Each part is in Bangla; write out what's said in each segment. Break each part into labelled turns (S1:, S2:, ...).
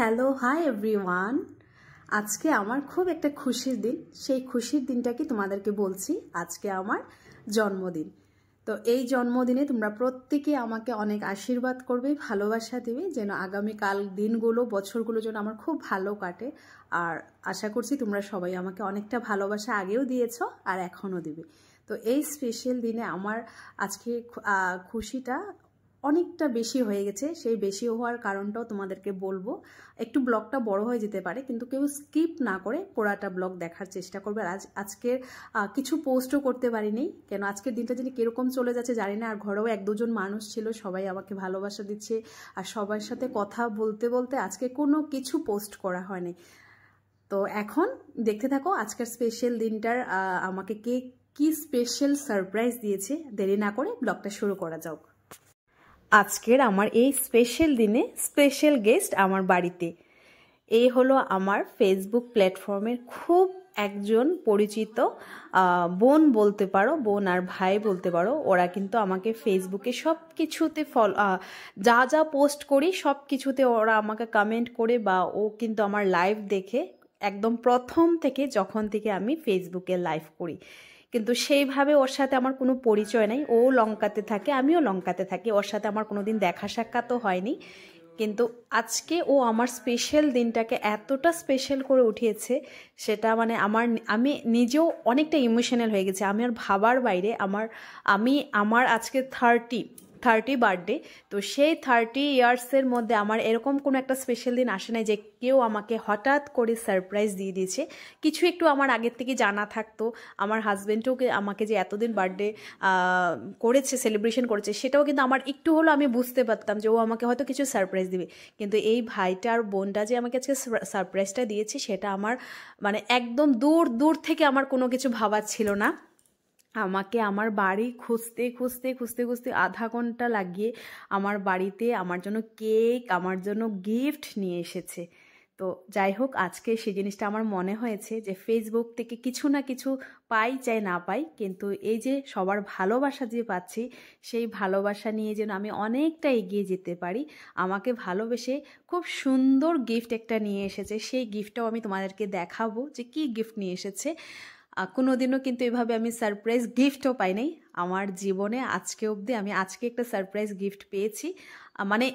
S1: Hello hi everyone. আজকে আমার খুব একটা খুশির দিন। সেই খুশির দিনটা কি তোমাদেরকে বলছি। আজকে আমার জন্মদিন। তো এই জন্মদিনে তোমরা প্রত্যেকে আমাকে অনেক আশীর্বাদ করবে, ভালোবাসা দিবে, যেন আগামীকাল দিনগুলো বছরগুলো যেন আমার খুব ভালো কাটে। আর আশা করছি তোমরা সবাই আমাকে অনেকটা ভালোবাসা আগেও দিয়েছো আর এখনও দিবে। তো এই স্পেশাল দিনে আমার আজকে খুশিটা অনেকটা বেশি হয়ে গেছে। সেই বেশি হওয়ার কারণটাও তোমাদেরকে বলবো। একটু ব্লগটা বড় হয়ে যেতে পারে, কিন্তু কেউ স্কিপ না করে পুরাটা ব্লগ দেখার চেষ্টা করবে। আর আজকের কিছু পোস্টও করতে পারিনি, কেন আজকের দিনটা যিনি কীরকম চলে যাচ্ছে জানি না। আর ঘরেও এক দুজন মানুষ ছিল, সবাই আমাকে ভালোবাসা দিচ্ছে আর সবার সাথে কথা বলতে বলতে আজকে কোনো কিছু পোস্ট করা হয়নি। তো এখন দেখতে থাকো আজকের স্পেশাল দিনটার আমাকে কে কি স্পেশাল সারপ্রাইজ দিয়েছে। দেরি না করে ব্লগটা শুরু করা যাক। আজকের আমার এই স্পেশাল দিনে স্পেশাল গেস্ট আমার বাড়িতে। এই হলো আমার ফেসবুক প্ল্যাটফর্মের খুব একজন পরিচিত বোন বলতে পারো, বোন আর ভাই বলতে পারো। ওরা কিন্তু আমাকে ফেসবুকে সব কিছুতে যা যা পোস্ট করি সব কিছুতে ওরা আমাকে কমেন্ট করে, বা ও কিন্তু আমার লাইভ দেখে একদম প্রথম থেকে, যখন থেকে আমি ফেসবুকে লাইভ করি। কিন্তু সেইভাবে ওর সাথে আমার কোনো পরিচয় নেই। ও লঙ্কাতে থাকে, আমিও লঙ্কাতে থাকি। ওর সাথে আমার কোনো দিন দেখা সাক্ষাৎও হয়নি। কিন্তু আজকে ও আমার স্পেশাল দিনটাকে এতটা স্পেশাল করে উঠিয়েছে, সেটা মানে আমি নিজেও অনেকটা ইমোশনাল হয়ে গেছে। আমি আর ভাবার বাইরে। আমার আজকে 30 বার্থডে। তো সেই 30 ইয়ার্সের মধ্যে আমার এরকম কোনো একটা স্পেশাল দিন আসে নাই যে কেউ আমাকে হঠাৎ করে সারপ্রাইজ দিয়ে দিয়েছে। কিছু একটু আমার আগের থেকে জানা থাকতো। আমার হাজব্যান্ডও আমাকে যে এতদিন বার্থডে করেছে, সেলিব্রেশন করেছে, সেটাও কিন্তু আমার একটু হলো আমি বুঝতে পারতাম যে ও আমাকে হয়তো কিছু সারপ্রাইজ দিবে। কিন্তু এই ভাইটা আর বোনটা যে আমাকে আজকে সারপ্রাইজটা দিয়েছে, সেটা আমার মানে একদম দূর দূর থেকে আমার কোনো কিছু ভাবার ছিল না। আমাকে আমার বাড়ি খুঁজতে খুঁজতে খুঁজতে খুঁজতে আধা ঘন্টা লাগিয়ে আমার বাড়িতে আমার জন্য কেক, আমার জন্য গিফট নিয়ে এসেছে। তো যাই হোক, আজকে সেই জিনিসটা আমার মনে হয়েছে যে ফেসবুক থেকে কিছু না কিছু পাই চাই না পাই, কিন্তু এই যে সবার ভালোবাসা যে পাচ্ছি, সেই ভালোবাসা নিয়ে যেন আমি অনেকটা এগিয়ে যেতে পারি। আমাকে ভালোবেসে খুব সুন্দর গিফট একটা নিয়ে এসেছে। সেই গিফটটাও আমি তোমাদেরকে দেখাবো যে কি গিফট নিয়ে এসেছে। কোনোদিনও কিন্তু এভাবে আমি সারপ্রাইজ গিফটও পাই নাই আমার জীবনে আজকে অবধি। আমি আজকে একটা সারপ্রাইজ গিফট পেয়েছি, মানে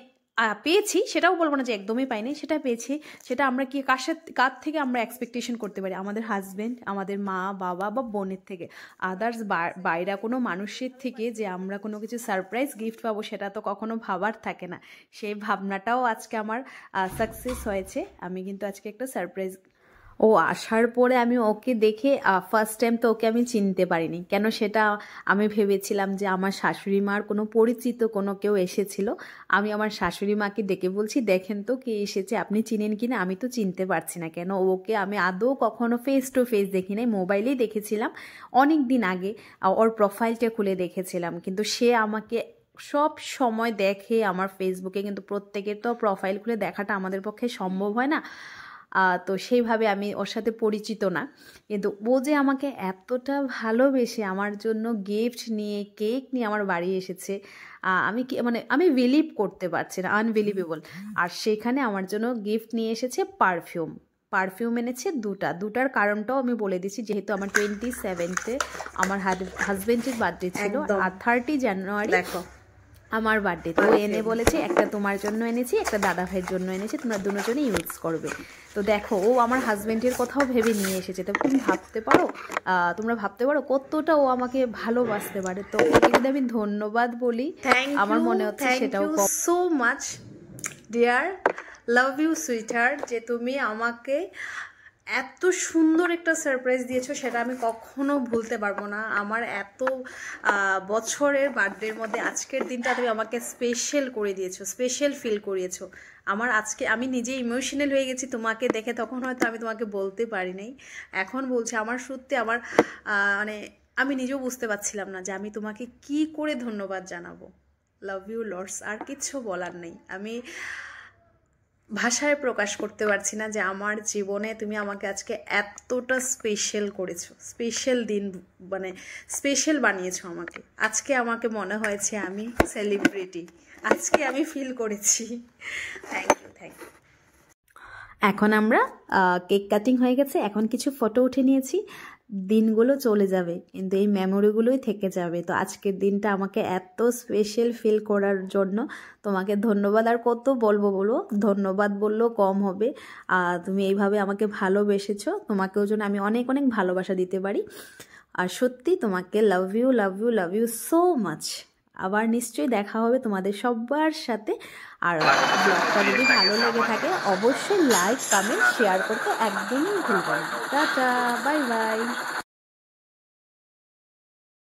S1: পেয়েছি সেটাও বলবো না যে একদমই পাইনি, সেটা পেয়েছি। সেটা আমরা কি কার থেকে আমরা এক্সপেকটেশন করতে পারি? আমাদের হাজব্যান্ড, আমাদের মা বাবা বা বোনের থেকে। আদার্স বাইরে কোনো মানুষের থেকে যে আমরা কোনো কিছু সারপ্রাইজ গিফট পাবো, সেটা তো কখনো ভাবার থাকে না। সেই ভাবনাটাও আজকে আমার সাকসেস হয়েছে। আমি কিন্তু আজকে একটা সারপ্রাইজ। ও আসার পরে আমি ওকে দেখে ফার্স্ট টাইম তো ওকে আমি চিনতে পারিনি। কেন, সেটা আমি ভেবেছিলাম যে আমার শাশুড়ি মার কোনো পরিচিত কোনো কেউ এসেছিল। আমি আমার শাশুড়ি মাকে ডেকে বলছি, দেখেন তো কে এসেছে, আপনি চিনেন কিনা? আমি তো চিনতে পারছি না। কেন, ওকে আমি আদৌ কখনো ফেস টু ফেস দেখি নাই, মোবাইলেই দেখেছিলাম অনেক দিন আগে। ওর প্রোফাইলটা খুলে দেখেছিলাম, কিন্তু সে আমাকে সব সময় দেখে আমার ফেসবুকে। কিন্তু প্রত্যেকের তো প্রোফাইল খুলে দেখাটা আমাদের পক্ষে সম্ভব হয় না। তো সেইভাবে আমি ওর সাথে পরিচিত না। কিন্তু ও যে আমাকে এতটা ভালোবেসে আমার জন্য গিফট নিয়ে, কেক নিয়ে আমার বাড়ি এসেছে, আমি বিলিভ করতে পারছি না, আনবিলিভেবল। আর সেখানে আমার জন্য গিফট নিয়ে এসেছে পারফিউম এনেছে দুটার কারণটাও আমি বলে দিচ্ছি। যেহেতু আমার 27 আমার হাজবেন্ডের বার্থডে ছিল, আর 30 জানুয়ারি আমার বার্থডে। তো এনে বলেছে একটা তোমার জন্য এনেছি, একটা দাদা ভাইয়ের জন্য এনেছি, তোমরা দুজনে ইউজ করবে। তো দেখো, ও আমার হাজবেন্ডের কথাও ভেবে নিয়ে এসেছে। তো তোমরা ভাবতে পারো কতটা ও আমাকে ভালোবাসতে পারে। তো ওকে যদি আমি ধন্যবাদ বলি, আমার মনে হচ্ছে সেটাও so much dear, love you sweetheart, যে তুমি আমাকে এত সুন্দর একটা সারপ্রাইজ দিয়েছো, সেটা আমি কখনো ভুলতে পারবো না। আমার এত বছরের বার্থডের মধ্যে আজকের দিনটা তুমি আমাকে স্পেশাল করে দিয়েছো, স্পেশাল ফিল করিয়েছো। আমি নিজে ইমোশনাল হয়ে গেছি তোমাকে দেখে। তখন হয়তো আমি তোমাকে বলতে পারি নাই, এখন বলছি। আমার সত্যি মানে আমি নিজেও বুঝতে পারছিলাম না যে আমি তোমাকে কি করে ধন্যবাদ জানাবো। লাভ ইউ লর্ডস, আর কিচ্ছু বলার নেই। আমি ভাষায় প্রকাশ করতে পারছি না যে আমার জীবনে তুমি আমাকে আজকে এতটা স্পেশাল করেছো, স্পেশাল দিন মানে স্পেশাল বানিয়েছো আমাকে। আজকে আমাকে মনে হয়েছে আমি সেলিব্রিটি, আজকে আমি ফিল করেছি। Thank you. এখন আমরা কেক কাটিং হয়ে গেছে, এখন কিছু ফটো উঠে নিয়েছি। দিনগুলো চলে যাবে কিন্তু এই মেমোরিগুলোই থেকে যাবে। তো আজকের দিনটা আমাকে এত স্পেশাল ফিল করার জন্য তোমাকে ধন্যবাদ। আর কত বলবো বলো, ধন্যবাদ বললেও কম হবে। তুমি এইভাবে আমাকে ভালোবেসেছো, তোমাকেও জন্য আমি অনেক অনেক ভালোবাসা দিতে পারি। আর সত্যি তোমাকে love you love you love you so much. আবার নিশ্চয়ই দেখা হবে তোমাদের সবার সাথে। আর ব্লগটা যদি ভালো লেগে থাকে অবশ্যই লাইক কমেন্ট শেয়ার করতে একদমই ভুলবেন না। Tata, bye bye.